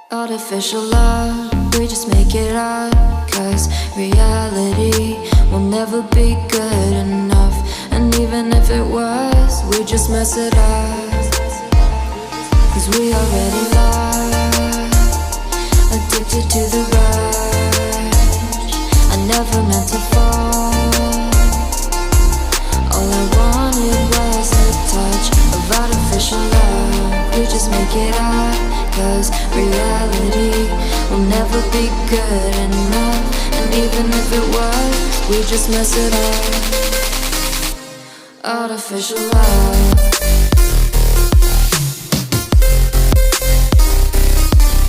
Artificial love, we just make it up. Cause reality will never be good enough. And even if it was, we just mess it up. Cause we already lost, addicted to the rush. I never meant to fall. All I wanted was a touch of artificial love. We just make it up. Cause reality will never be good enough. And even if it was, we just mess it up. Artificial love.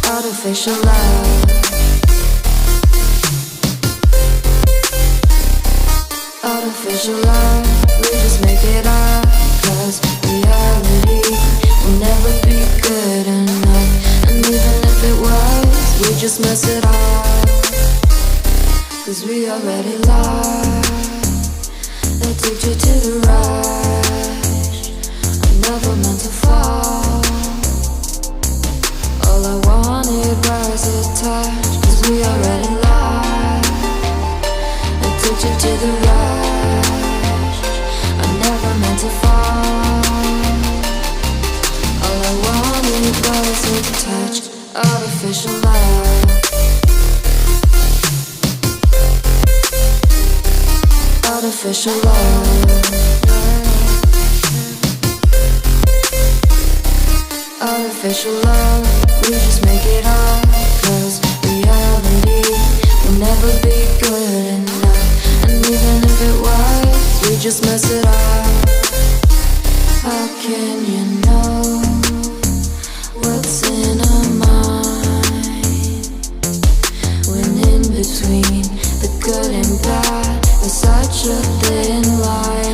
Artificial love. Artificial love. We just make it up. Cause reality will never be good enough. And even if it was, we just mess it up. Cause we already lost, addicted to the rush. I never meant to fall. All I wanted was a touch. Cause we already lost, addicted to the rush. I never meant to fall. All I wanted was a touch. Artificial love. Artificial love. Artificial love. We just make it up. Cause reality will never be good enough. And even if it was, we just mess it up. How can you know what's in our mind when in between the good and bad there's such a thin line?